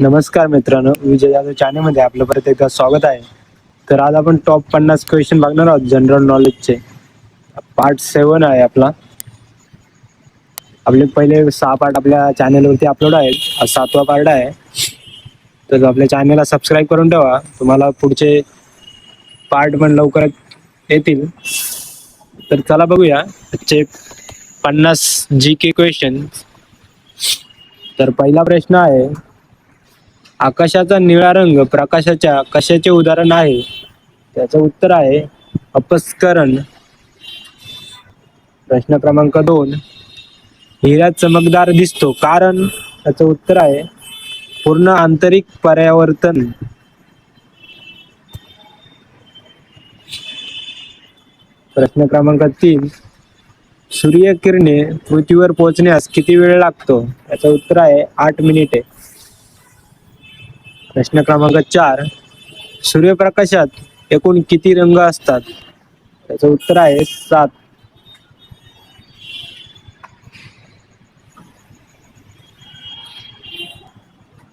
नमस्कार मित्रांनो, विजय जाधव चॅनलमध्ये आपलं परत एकदा स्वागत आहे. तर आज आपण टॉप 50 क्वेश्चन बघणार आहोत जनरल नॉलेजचे. पार्ट 7 आहे आपला. आपले पहिले 6 पार्ट आपल्या चॅनलवरती अपलोड आहेत. हा 7वा पार्ट आहे. तर आपल्या चॅनलला सबस्क्राईब करून ठेवा, तुम्हाला पुढचे पार्ट पण लवकरच येतील. तर चला बघूया आजचे 50 GK क्वेश्चन. तर पहिला प्रश्न आहे, आकाशाचा निळा रंग प्रकाशाच्या कशाचे उदाहरण आहे? त्याचं उत्तर आहे अपस्करण. प्रश्न क्रमांक 2, हिरा चमकदार दिसतो कारण? त्याचं उत्तर आहे पूर्ण आंतरिक परावर्तन. प्रश्न क्रमांक 3, सूर्यकिरणे पृथ्वीवर पोहोचण्यास किती वेळ लागतो? त्याचं उत्तर आहे 8 मिनिटे. प्रश्न क्रमांक 4, सूर्यप्रकाशात एकूण किती रंग असतात? त्याचं उत्तर आहे 7.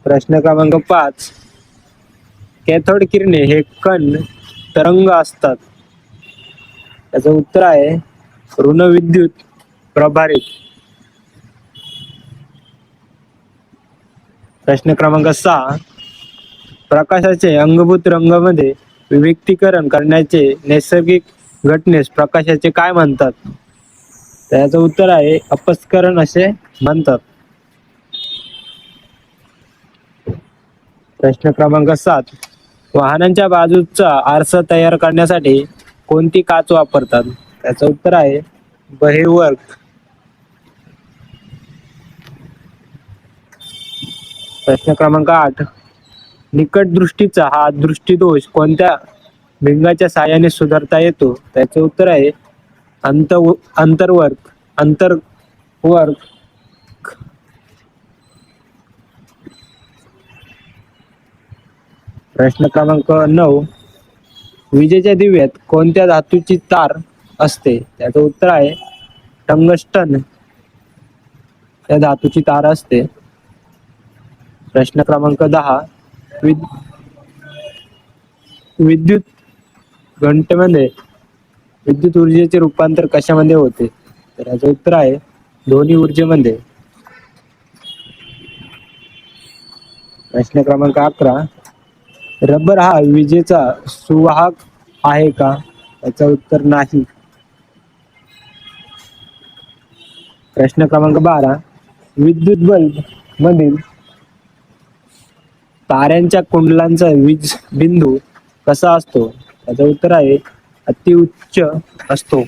प्रश्न क्रमांक 5, कॅथोड किरणे हे कण तरंग असतात. त्याचं उत्तर आहे ऋण विद्युत प्रभारित. प्रश्न क्रमांक 6, प्रकाशाचे अंगभूत रंगामध्ये विभक्तीकरण करण्याचे नैसर्गिक घटनेस प्रकाशाचे काय म्हणतात? त्याचं उत्तर आहे अपस्करण असे म्हणतात. प्रश्न क्रमांक 7, वाहनांच्या बाजूचा आरसा तयार करण्यासाठी कोणती काच वापरतात? त्याचं उत्तर आहे बहिर्वर्क. प्रश्न क्रमांक 8, निकट दृष्टीचा हा दृष्टिदोष कोणत्या भिंगाच्या साहाय्याने सुधारता येतो? त्याचे उत्तर आहे अंतर्वर्क. प्रश्न क्रमांक 9, विजेच्या दिव्यात कोणत्या धातूची तार असते? त्याचं उत्तर आहे टंगस्टन या धातूची तार असते. प्रश्न क्रमांक 10, विद्युत घंटेमध्ये विद्युत ऊर्जेचे रूपांतर कशामध्ये होते? तर याचं उत्तर आहे ध्वनी ऊर्जेमध्ये. प्रश्न क्रमांक 11, रबर हा विजेचा सुवाहक आहे का? याचं उत्तर नाही. प्रश्न क्रमांक 12, विद्युत बल्ब मधील ताऱ्यांच्या कुंडलांचा वीज बिंदू कसा असतो? त्याचं उत्तर आहे अतिउच्च असतो.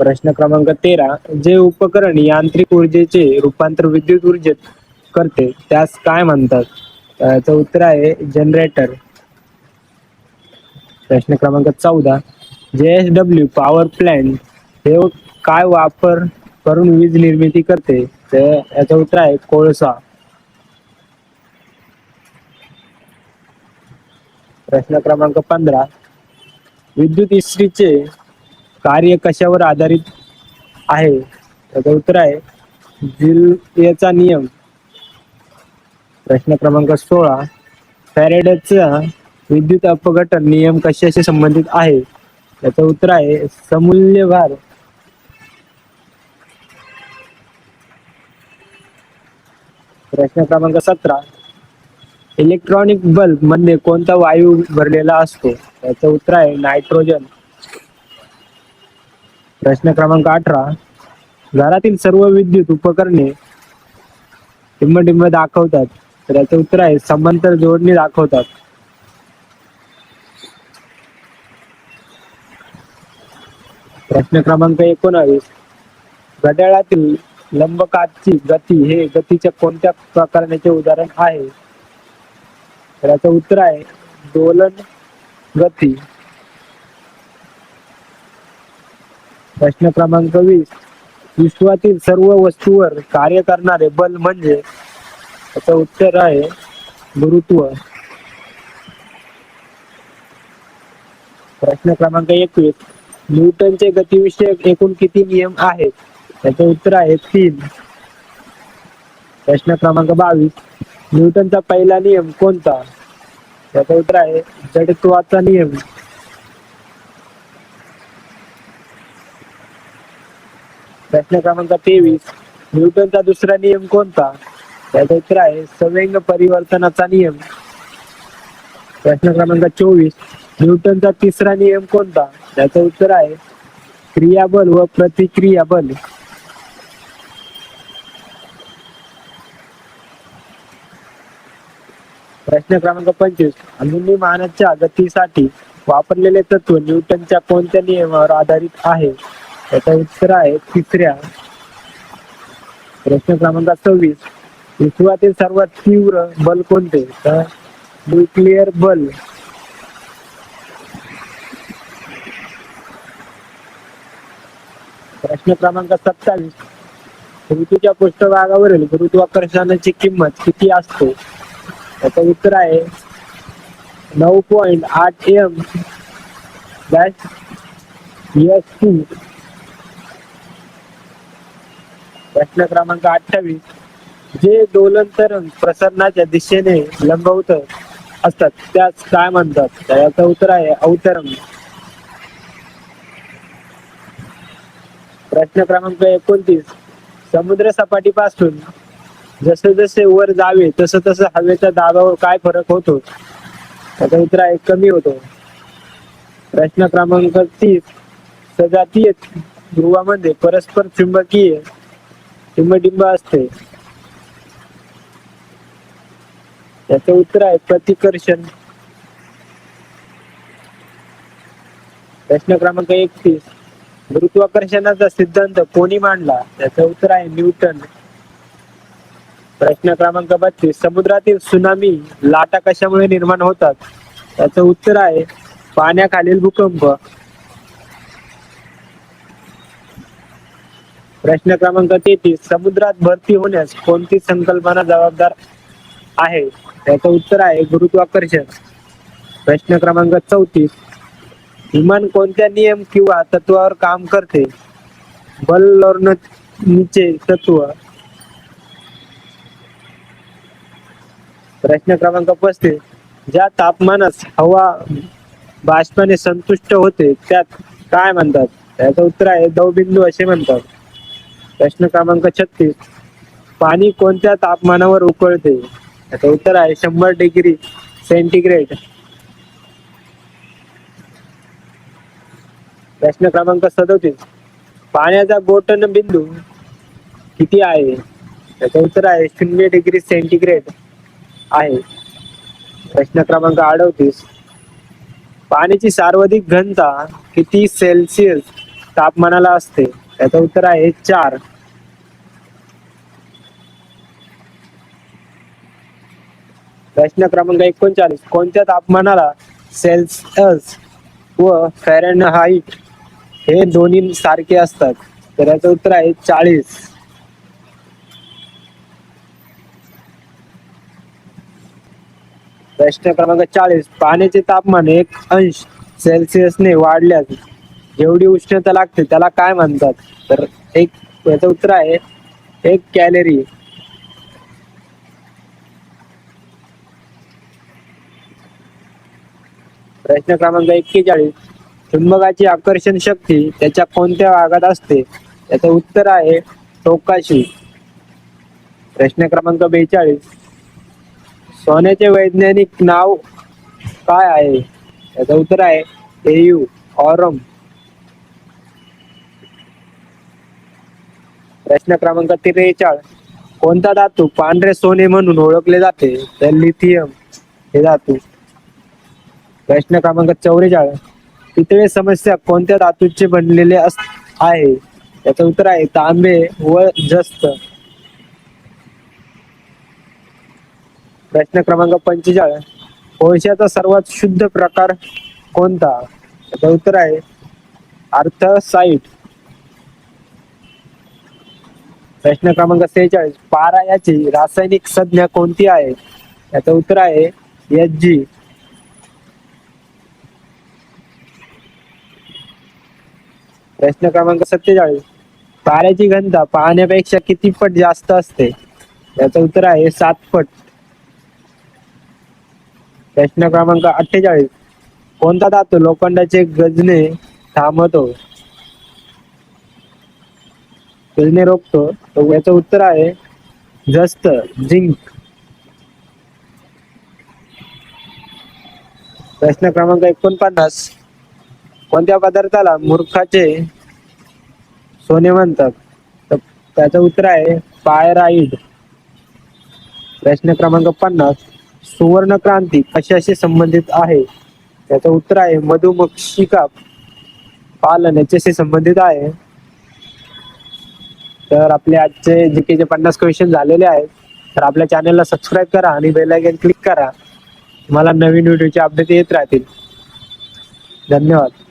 प्रश्न क्रमांक 13, जे उपकरण यांत्रिक ऊर्जेचे रूपांतर विद्युत ऊर्जेत करते त्यास काय म्हणतात? त्याचं उत्तर आहे जनरेटर. प्रश्न क्रमांक 14, JSW पॉवर प्लॅन्ट हे काय वापर करून वीज निर्मिती करते? तर याचं उत्तर आहे कोळसा. प्रश्न क्रमांक 15, विद्युत इस्त्रीचे कार्य कशावर आधारित आहे? त्याचं उत्तर आहे झिल्यचा नियम. प्रश्न क्रमांक 16, फॅरेडेचा विद्युत अपघटन नियम कशाशी संबंधित आहे? त्याचं उत्तर आहे समूल्य भार. प्रश्न क्रमांक 17, इलेक्ट्रॉनिक बल्ब मध्ये कोणता वायू भरलेला असतो? त्याचं उत्तर आहे नायट्रोजन. प्रश्न क्रमांक 18, घरातील सर्व विद्युत उपकरणे टिंब दाखवतात. तर याचं उत्तर आहे समांतर जोडणी दाखवतात. प्रश्न क्रमांक 19, घड्याळातील लंबकाची गती हे गतीच्या कोणत्या प्रकाराचे उदाहरण आहे? तर याचं उत्तर आहे दोलन गती. प्रश्न क्रमांक 20, विश्वातील सर्व वस्तूवर कार्य करणारे बल म्हणजे? याचं उत्तर आहे गुरुत्व. प्रश्न क्रमांक 21, न्यूटनचे गतिविषयक एकूण किती नियम आहेत? त्याचं उत्तर आहे 3. प्रश्न क्रमांक 22. न्यूटनचा पहिला नियम कोणता? त्याचं उत्तर आहे जडत्वाचा नियम. प्रश्न क्रमांक 23. न्यूटनचा दुसरा नियम कोणता? त्याचं उत्तर आहे संवेग परिवर्तनाचा नियम. प्रश्न क्रमांक 24. न्यूटनचा तिसरा नियम कोणता? त्याचं उत्तर आहे क्रियाबल व प्रतिक्रिया बल. प्रश्न क्रमांक 25. अनुनिमानाच्या गतीसाठी वापरलेले तत्व न्यूटनच्या कोणत्या नियमावर आधारित आहे? त्याचं उत्तर आहे 3ऱ्या. प्रश्न क्रमांक 26. विश्वातील सर्वात तीव्र बल कोणते? तर न्यूक्लिअर बल. प्रश्न क्रमांक 27. पृथ्वीच्या पृष्ठभागावरील गुरुत्वाकर्षणाची किंमत किती असते? त्याचं उत्तर आहे 9.8 m/s². प्रश्न क्रमांक 28. जे दोलन तरंग प्रसरणाच्या दिशेने लंबवत असतात त्यास काय म्हणतात? त्याचं उत्तर आहे अवतरण. प्रश्न क्रमांक 29. समुद्र सपाटीपासून जसे जसे वर जावे तसं तसं हवेच्या दाबावर काय फरक होतो? त्याचं उत्तर आहे कमी होतो. प्रश्न क्रमांक 30. सजातीय ध्रुवामध्ये परस्पर चुंबकीय टिंबटिंब असते. त्याचं उत्तर आहे प्रतिकर्षण. प्रश्न क्रमांक 31. गुरुत्वाकर्षणाचा सिद्धांत कोणी मांडला? त्याचं उत्तर आहे न्यूटन. प्रश्न क्रमांक 32. समुद्रातील त्सुनामी लाटा कशामुळे निर्माण होतात? त्याचं उत्तर आहे पाण्याखालील भूकंप. प्रश्न क्रमांक 33. समुद्रात भरती होण्यास कोणती संकल्पना जबाबदार आहे? त्याचं उत्तर आहे गुरुत्वाकर्षण. प्रश्न क्रमांक 34. विमान कोणत्या नियम किंवा तत्वावर काम करते? बल लोर्नचे तत्व. प्रश्न क्रमांक 35. ज्या तापमानास हवा बाष्पाने संतुष्ट होते त्यात काय म्हणतात? त्याचं उत्तर आहे दवबिंदू असे म्हणतात. प्रश्न क्रमांक 36. पाणी कोणत्या तापमानावर उकळते? त्याचं उत्तर आहे 100 डिग्री सेंटीग्रेड. प्रश्न क्रमांक 37. पाण्याचा गोठण बिंदू किती आहे? त्याचं उत्तर आहे 0 डिग्री सेंटीग्रेड आहे. प्रश्न क्रमांक 38. पाण्याची सर्वाधिक घनता किती सेल्सिअस तापमानाला असते? त्याचं उत्तर आहे 4. प्रश्न क्रमांक 39. कोणत्या तापमानाला सेल्सिअस व फॅरेनहाइट हे दोन्ही सारखे असतात? तर याचं उत्तर आहे 40. प्रश्न क्रमांक 40. पाण्याचे तापमान 1 अंश सेल्सिअसने वाढल्यास जेवढी उष्णता लागते त्याला काय म्हणतात? तर याचं उत्तर आहे 1 कॅलरी. प्रश्न क्रमांक 41. चुंबकाची आकर्षण शक्ती त्याच्या कोणत्या भागात असते? याचं उत्तर आहे टोकाशी. प्रश्न क्रमांक 42. सोन्याचे वैज्ञानिक नाव काय आहे? याचं उत्तर आहे एयू ऑरम. प्रश्न क्रमांक 43. कोणता धातू पांढरे सोने म्हणून ओळखले जाते? तर लिथियम हे धातू. प्रश्न क्रमांक 44. पितळे समस्या कोणत्या धातूचे बनलेले आहे? याचं उत्तर आहे तांबे व जस्त. प्रश्न क्रमांक 45. कोळशाचा सर्वात शुद्ध प्रकार कोणता? याचं उत्तर आहे आर्थसाईट. प्रश्न क्रमांक 46. पारा याची रासायनिक संज्ञा कोणती आहे? याचं उत्तर आहे Hg. प्रश्न क्रमांक 47. पाण्याची घनता पाण्यापेक्षा किती पट जास्त असते? याचं उत्तर आहे 7 पट. प्रश्न क्रमांक 48. कोणता धातू लोखंडाचे गंजणे थांबवतो, गंजणे रोखतो? तर याचं उत्तर आहे जस्त, झिंक. प्रश्न क्रमांक 49. कोणत्या पदार्थाला मूर्खाचे सोने म्हणतात? तर त्याचं उत्तर आहे पायराईड. प्रश्न क्रमांक 50. सुवर्ण क्रांती कशाशी संबंधित आहे? त्याचं उत्तर आहे मधुमक्षिका पालन याच्याशी संबंधित आहे. तर आपले आजचे जीकेचे 50 क्वेश्चन झालेले आहेत. तर आपल्या चॅनलला सबस्क्राईब करा आणि बेल आयकॉन क्लिक करा. तुम्हाला नवीन व्हिडिओचे अपडेट येत राहतील. धन्यवाद.